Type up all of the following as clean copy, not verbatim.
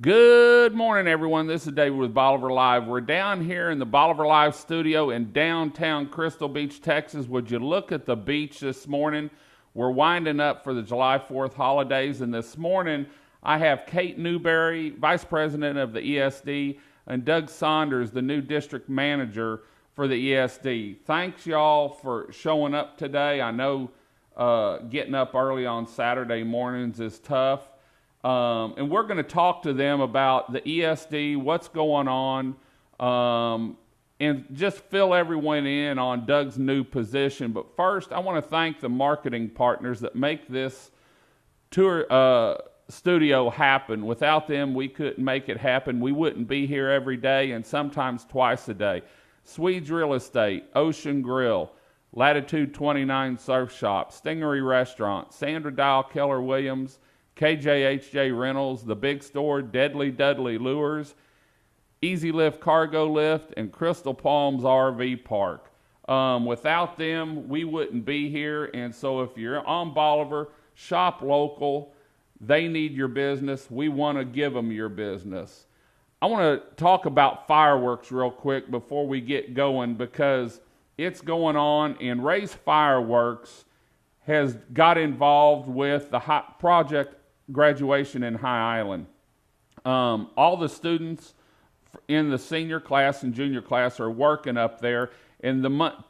Good morning, everyone. This is Dede with Bolivar Live. We're down here in the Bolivar Live studio in downtown Crystal Beach, Texas. Would you look at the beach this morning? We're winding up for the July 4th holidays, and this morning I have Kate Newberry, Vice President of the E.S.D., and Doug Saunders, the new District Manager for the E.S.D. Thanks, y'all, for showing up today. I know getting up early on Saturday mornings is tough. And we're going to talk to them about the E.S.D., what's going on, and just fill everyone in on Doug's new position. But first, I want to thank the marketing partners that make this tour studio happen. Without them, we couldn't make it happen. We wouldn't be here every day and sometimes twice a day. Swedes Real Estate, Ocean Grill, Latitude 29 Surf Shop, Stingery Restaurant, Sandra Dial Keller Williams, KJHJ Rentals, The Big Store, Deadly Dudley Lures, Easy Lift Cargo Lift, and Crystal Palms RV Park. Without them, we wouldn't be here, and so if you're on Bolivar, shop local. They need your business. We want to give them your business. I want to talk about fireworks real quick before we get going because it's going on, and Ray's Fireworks has got involved with the project graduation in High Island. All the students in the senior class and junior class are working up there, and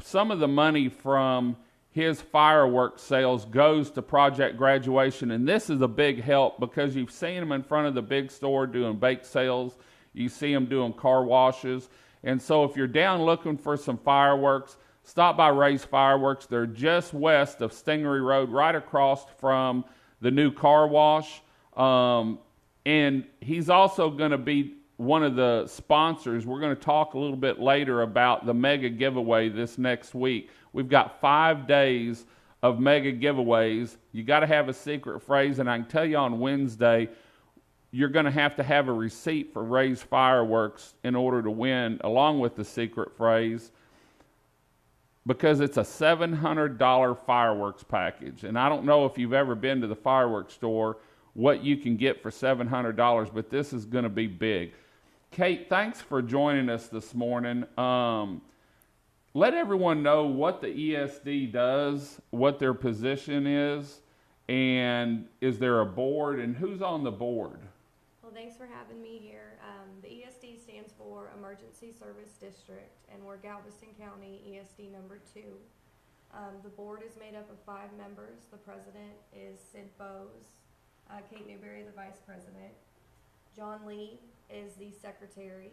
some of the money from his fireworks sales goes to project graduation, and this is a big help because you've seen them in front of the big store doing bake sales, you see them doing car washes, and so if you're down looking for some fireworks, stop by Ray's Fireworks. They're just west of Stingery Road, right across from the new car wash. And he's also going to be one of the sponsors. We're going to talk a little bit later about the mega giveaway this next week. We've got 5 days of mega giveaways. You got to have a secret phrase, and I can tell you on Wednesday, you're going to have a receipt for Ray's Fireworks in order to win, along with the secret phrase, because it's a $700 fireworks package. And I don't know if you've ever been to the fireworks store, what you can get for $700, but this is going to be big. Kate, thanks for joining us this morning. Let everyone know what the E.S.D. does, what their position is, and is there a board, and who's on the board? Well, thanks for having me here. The E.S.D. stands for Emergency Service District, and we're Galveston County E.S.D. number 2. The board is made up of 5 members. The president is Sid Bowes, Kate Newberry, the vice president. John Lee is the secretary.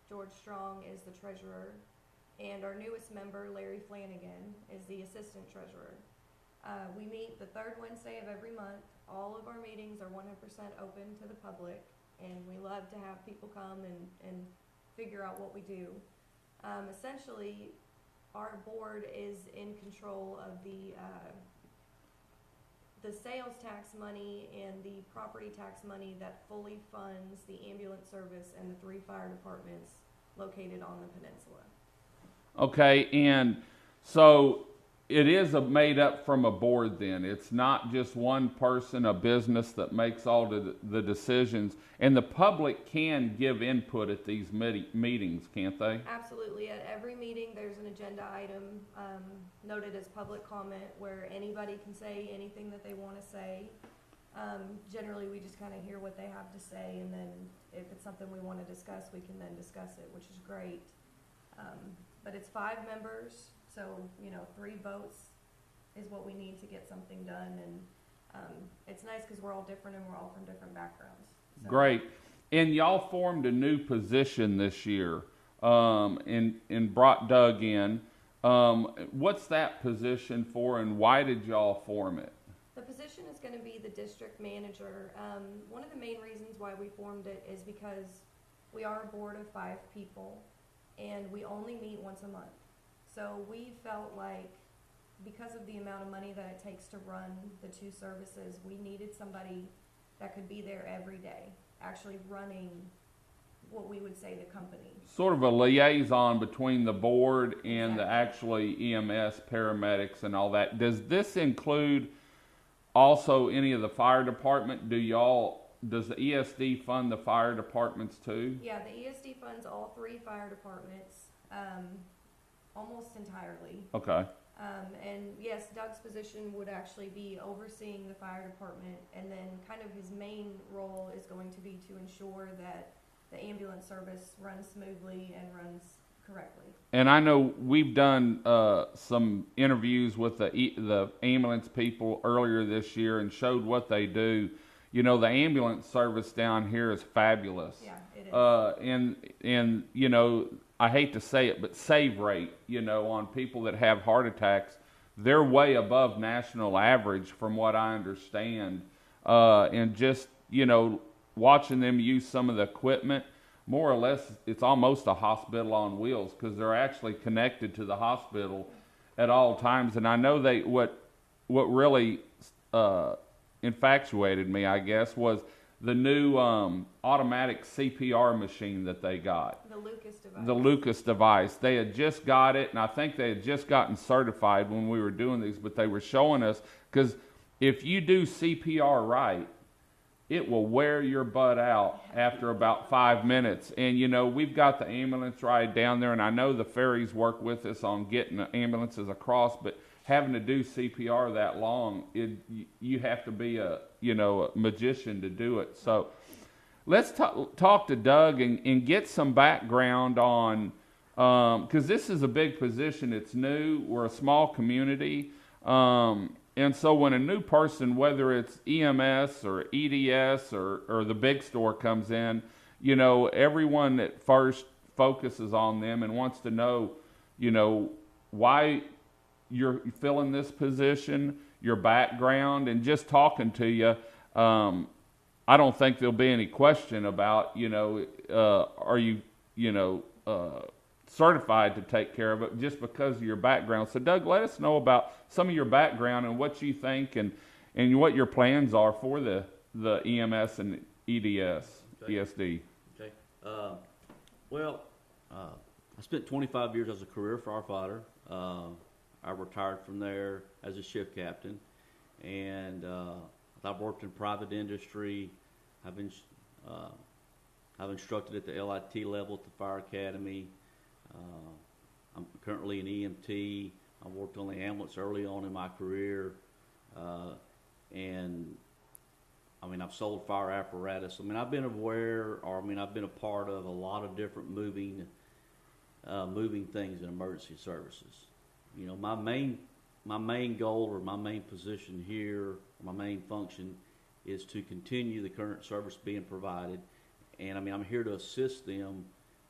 George Strong is the treasurer. And our newest member, Larry Flanagan, is the assistant treasurer. We meet the 3rd Wednesday of every month. All of our meetings are 100% open to the public, and we love to have people come and figure out what we do. Essentially, our board is in control of the sales tax money and the property tax money that fully funds the ambulance service and the 3 fire departments located on the peninsula. Okay, and so it is made up from a board then. It's not just one person, a business that makes all the decisions. And the public can give input at these meetings, can't they? Absolutely. At every meeting there's an agenda item noted as public comment where anybody can say anything that they want to say. Generally we just kind of hear what they have to say, and then if it's something we want to discuss, we can then discuss it, which is great. But it's 5 members. So, 3 votes is what we need to get something done, and it's nice because we're all different and we're all from different backgrounds. So. Great. And y'all formed a new position this year and brought Doug in. What's that position for, and why did y'all form it? The position is going to be the district manager. One of the main reasons why we formed it is because we are a board of 5 people, and we only meet once a month. So we felt like because of the amount of money that it takes to run the 2 services, we needed somebody that could be there every day, actually running what we would say the company. Sort of a liaison between the board and the actually EMS, paramedics, and all that. Does this include also any of the fire department? Do y'all does the ESD fund the fire departments too? Yeah, the ESD funds all 3 fire departments, almost entirely. Okay. And yes, Doug's position would actually be overseeing the fire department, and then kind of his main role is going to be to ensure that the ambulance service runs smoothly and runs correctly. And I know we've done some interviews with the ambulance people earlier this year and showed what they do. You know, the ambulance service down here is fabulous. Yeah, it is. And you know, I hate to say it, but save rate, you know, on people that have heart attacks, they're way above national average from what I understand. And just, you know, watching them use some of the equipment, more or less, it's almost a hospital on wheels because they're actually connected to the hospital at all times. And I know what really infatuated me, I guess, was the new automatic CPR machine that they got. The Lucas device. The Lucas device. They had just got it, and I think they had just gotten certified when we were doing these, but they were showing us, because if you do CPR right, it will wear your butt out after about 5 minutes. And, you know, we've got the ambulance ride down there, and I know the ferries work with us on getting the ambulances across, but having to do CPR that long, you have to be a magician to do it. So let's talk to Doug and get some background on, because this is a big position. It's new. We're a small community. And so when a new person, whether it's EMS or EDS or the big store comes in, you know, everyone at first focuses on them and wants to know, you know, why you're filling this position, your background, and just talking to you. I don't think there'll be any question about, you know, are you, you know, certified to take care of it just because of your background. So Doug, let us know about some of your background and what you think and what your plans are for the EMS and EDS, okay. ESD. Okay. I spent 25 years as a career firefighter. I retired from there as a shift captain, and I've worked in private industry. I've instructed at the LIT level at the Fire Academy. I'm currently an EMT. I worked on the ambulance early on in my career, and I mean, I've sold fire apparatus. I mean, I've been I've been a part of a lot of different moving things in emergency services. You know, my main goal or my main position here, my main function, is to continue the current service being provided, and I mean, I'm here to assist them.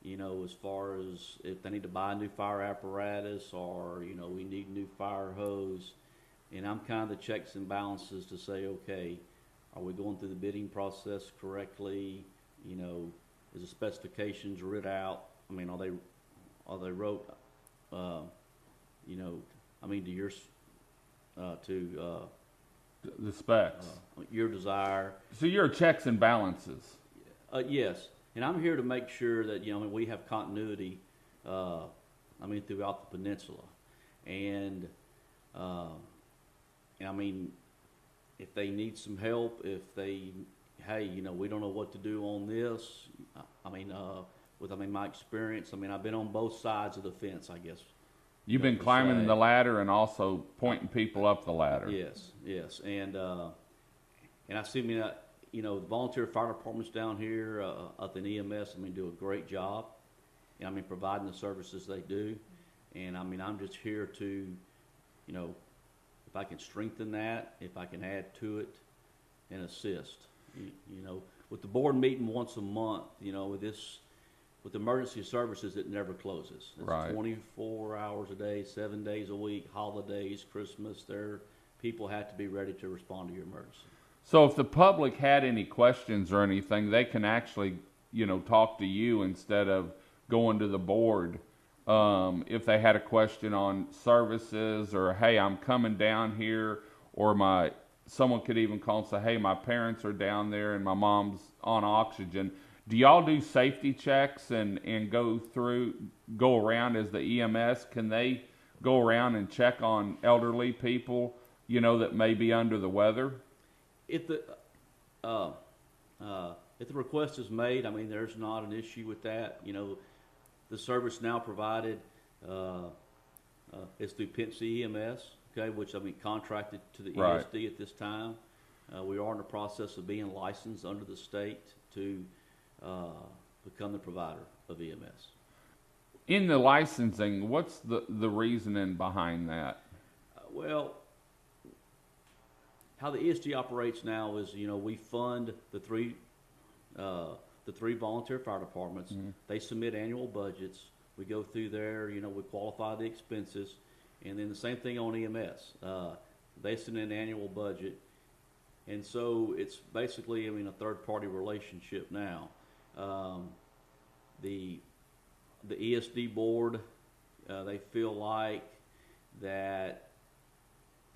You know, as far as if they need to buy a new fire apparatus or, you know, we need new fire hose. And I'm kind of the checks and balances to say, okay, are we going through the bidding process correctly? You know, is the specifications writ out? I mean, are they wrote, you know, I mean, to your, The specs. your desire. So you're checks and balances. Yes. And I'm here to make sure that, you know, we have continuity, throughout the peninsula. And I mean, if they need some help, hey, you know, we don't know what to do on this. With my experience, I've been on both sides of the fence, I guess. You've been climbing the ladder and also pointing people up the ladder. Yes. And I see, you know, the volunteer fire departments down here up in EMS, do a great job. And providing the services they do. And I'm just here to, you know, if I can strengthen that, if I can add to it and assist. You know, with the board meeting once a month, you know, with emergency services, it never closes. It's right. 24 hours a day, 7 days a week, holidays, Christmas. People have to be ready to respond to your emergency. So if the public had any questions or anything, they can actually, you know, talk to you instead of going to the board. If they had a question on services or, hey, I'm coming down here, or someone could even call and say, hey, my parents are down there and my mom's on oxygen. Do y'all do safety checks and go around as the EMS? Can they go around and check on elderly people, you know, that may be under the weather? If the if the request is made, I mean, there's not an issue with that. You know, the service now provided is through Pennsy EMS, okay, which I mean contracted to the Right. ESD at this time. We are in the process of being licensed under the state to become the provider of EMS. In the licensing, what's the reasoning behind that? Well, how the ESD operates now is, you know, we fund the three volunteer fire departments. Mm-hmm. They submit annual budgets. We go through there, you know, we qualify the expenses, and then the same thing on EMS. They send an annual budget, and so it's basically, I mean, a third-party relationship now. The ESD board, they feel like that,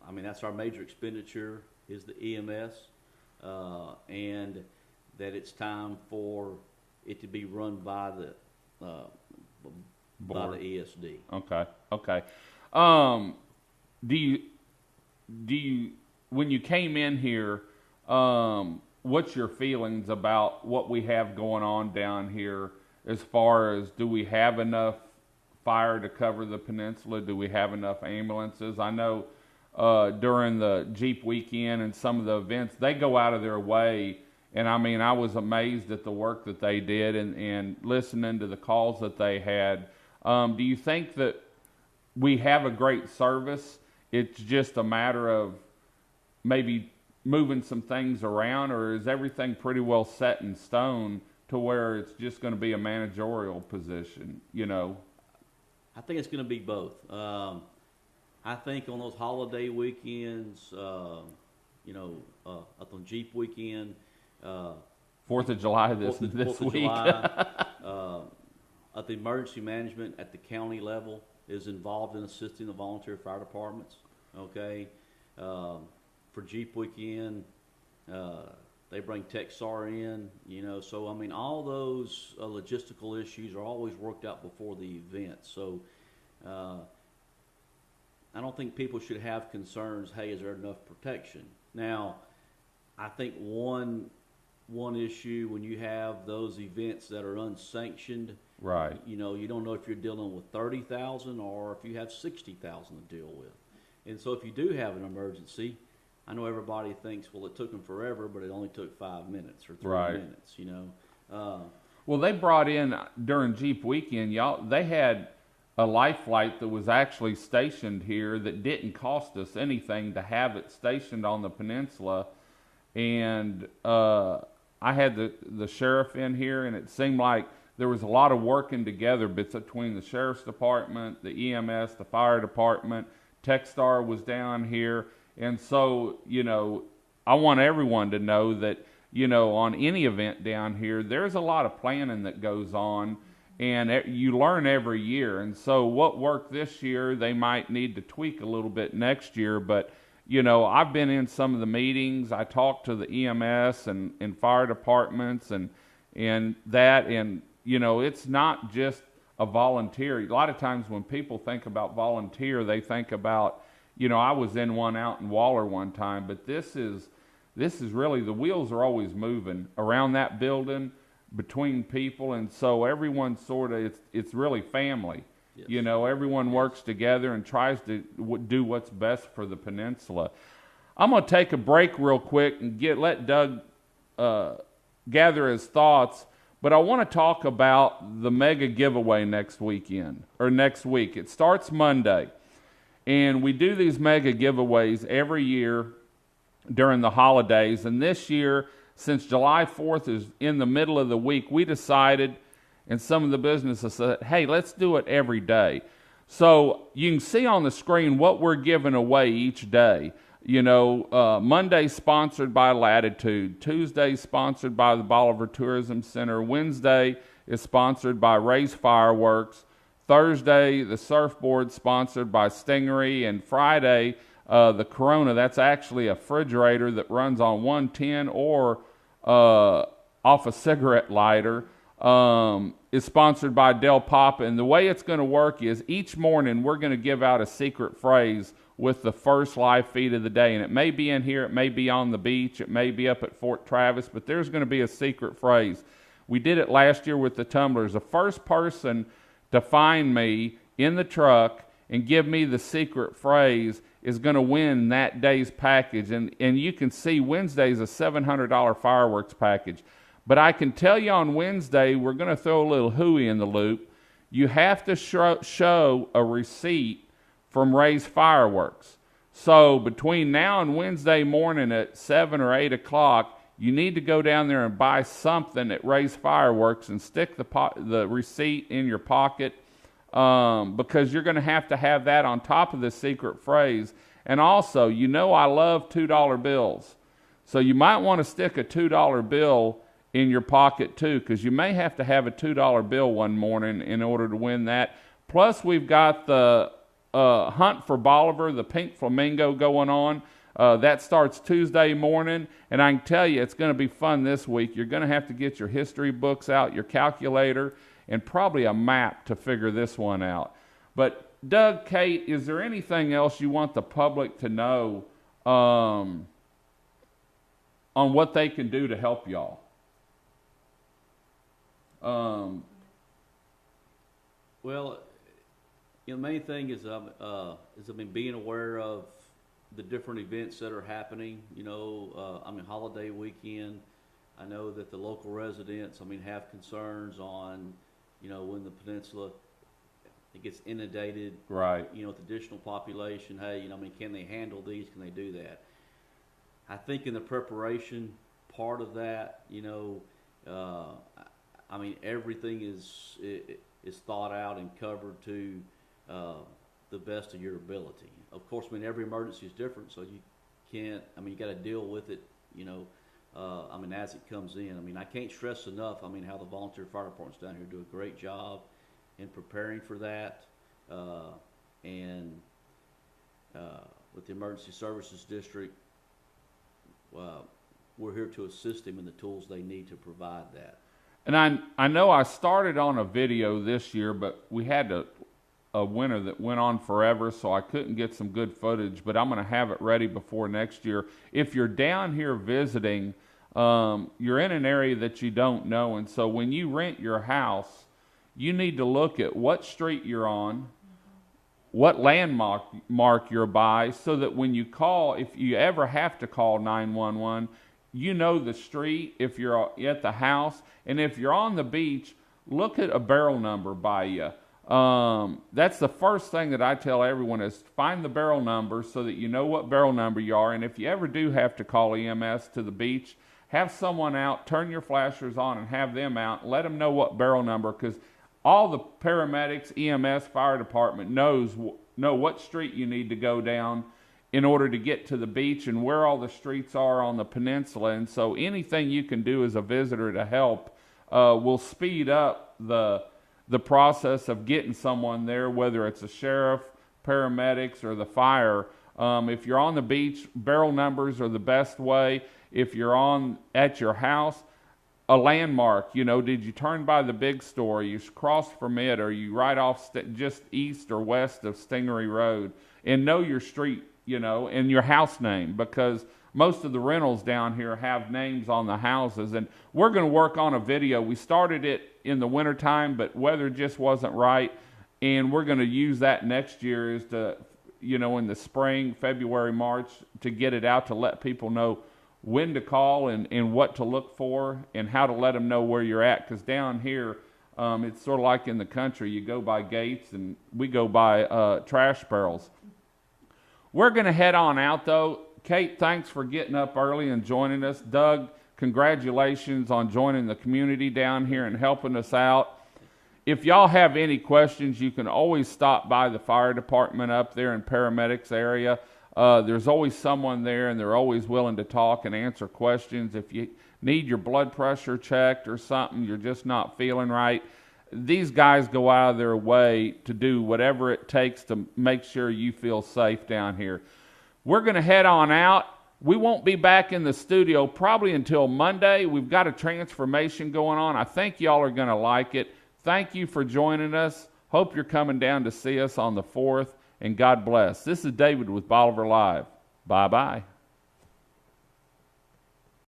I mean, that's our major expenditure is the EMS, and that it's time for it to be run by the ESD. Okay. Do you when you came in here, what's your feelings about what we have going on down here as far as, do we have enough fire to cover the peninsula? Do we have enough ambulances? I know during the Jeep weekend and some of the events, they go out of their way, and I mean, I was amazed at the work that they did and listening to the calls that they had. Do you think that we have a great service? It's just a matter of maybe moving some things around, or is everything pretty well set in stone to where it's just going to be a managerial position, you know? I think it's going to be both. I think on those holiday weekends, you know, up on Jeep weekend, 4th of July this Fourth of week. July, the emergency management at the county level is involved in assisting the volunteer fire departments. Okay, for Jeep weekend, they bring TechSAR in. You know, so I mean, all those logistical issues are always worked out before the event. So I don't think people should have concerns. Hey, is there enough protection? Now, I think one issue when you have those events that are unsanctioned, Right. you know, you don't know if you're dealing with 30,000 or if you have 60,000 to deal with. And so if you do have an emergency, I know everybody thinks, well, it took them forever, but it only took 5 minutes or 3 Right. minutes, you know. Well, they brought in during Jeep weekend, they had a life flight that was actually stationed here that didn't cost us anything to have it stationed on the peninsula. And I had the sheriff in here, and it seemed like there was a lot of working together between the sheriff's department, the EMS, the fire department. TechSAR was down here. And so, you know, I want everyone to know that, you know, on any event down here, there's a lot of planning that goes on, and you learn every year. And so what worked this year, they might need to tweak a little bit next year. But, you know, I've been in some of the meetings. I talked to the EMS and fire departments and that, and, you know, it's not just a volunteer. A lot of times when people think about volunteer, they think about, you know, I was in one out in Waller one time, but this is really, the wheels are always moving around that building between people, and so everyone sort of, it's really family. Yes. You know, everyone works together and tries to do what's best for the peninsula. I'm going to take a break real quick and let Doug gather his thoughts, but I want to talk about the mega giveaway next week. It starts Monday, and we do these mega giveaways every year during the holidays, and this year, since July 4th is in the middle of the week, we decided, and some of the businesses said, hey, let's do it every day. So you can see on the screen what we're giving away each day. You know, Monday sponsored by Latitude, Tuesday sponsored by the Bolivar Tourism Center, Wednesday is sponsored by Ray's Fireworks, Thursday the surfboard sponsored by Stingery, and Friday the Corona, that's actually a refrigerator that runs on 110 or off a cigarette lighter, is sponsored by Del Papa. And the way it's going to work is each morning we're going to give out a secret phrase with the first live feed of the day. And it may be in here, it may be on the beach, it may be up at Fort Travis, but there's going to be a secret phrase. We did it last year with the tumblers. The first person to find me in the truck and give me the secret phrase is going to win that day's package. And you can see Wednesday's a $700 fireworks package. But I can tell you on Wednesday, we're going to throw a little hooey in the loop. You have to show a receipt from Ray's Fireworks. So between now and Wednesday morning at 7 or 8 o'clock, you need to go down there and buy something at Ray's Fireworks and stick the receipt in your pocket, because you're going to have that on top of the secret phrase. And also, you know I love $2 bills. So you might want to stick a $2 bill in your pocket too, because you may have to have a $2 bill one morning in order to win that. Plus, we've got the Hunt for Bolivar, the Pink Flamingo going on. That starts Tuesday morning, and I can tell you it's going to be fun this week. You're going to have to get your history books out, your calculator, and probably a map to figure this one out. But Doug, Kate, is there anything else you want the public to know on what they can do to help y'all? Well, the main thing is being aware of the different events that are happening. Holiday weekend. I know that the local residents, have concerns on, when the peninsula it gets inundated, right? With additional population. Hey, can they handle these? Can they do that? I think in the preparation part of that, everything is thought out and covered to the best of your ability. Of course, every emergency is different, so you can't. You got to deal with it. As it comes in. I can't stress enough. How the volunteer fire departments down here do a great job in preparing for that, and with the emergency services district, we're here to assist them in the tools they need to provide that. And I know I started on a video this year, but we had a winter that went on forever, so I couldn't get some good footage, but I'm going to have it ready before next year. If you're down here visiting, you're in an area that you don't know, and so when you rent your house, you need to look at what street you're on, what landmark you're by, so that when you call, if you ever have to call 911, you know the street if you're at the house. And if you're on the beach, look at a barrel number by you. That's the first thing that I tell everyone is find the barrel number so that you know what barrel number you are. And if you ever do have to call EMS to the beach, have someone out, turn your flashers on and have them out. Let them know what barrel number, because all the paramedics, EMS, fire department know what street you need to go down in order to get to the beach and where all the streets are on the peninsula. And so anything you can do as a visitor to help will speed up the process of getting someone there, whether it's a sheriff, paramedics, or the fire. If you're on the beach, barrel numbers are the best way. If you're at your house, a landmark, did you turn by the big store, you cross from it, or you right off just east or west of Stingery Road, and know your street, and your house name, because most of the rentals down here have names on the houses. And we're going to work on a video. We started it in the wintertime, but weather just wasn't right, and we're going to use that next year in the spring, February, March, to get it out to let people know when to call and what to look for and how to let them know where you're at. Because down here, it's sort of like in the country. You go by gates, and we go by trash barrels. We're going to head on out, though. Kate, thanks for getting up early and joining us. Doug, congratulations on joining the community down here and helping us out. If y'all have any questions, you can always stop by the fire department up there in paramedics area. There's always someone there, and they're always willing to talk and answer questions. If you need your blood pressure checked or something, you're just not feeling right, these guys go out of their way to do whatever it takes to make sure you feel safe down here. We're going to head on out. We won't be back in the studio probably until Monday. We've got a transformation going on. I think y'all are going to like it. Thank you for joining us. Hope you're coming down to see us on the 4th. and God bless. This is David with Bolivar Live. Bye-bye.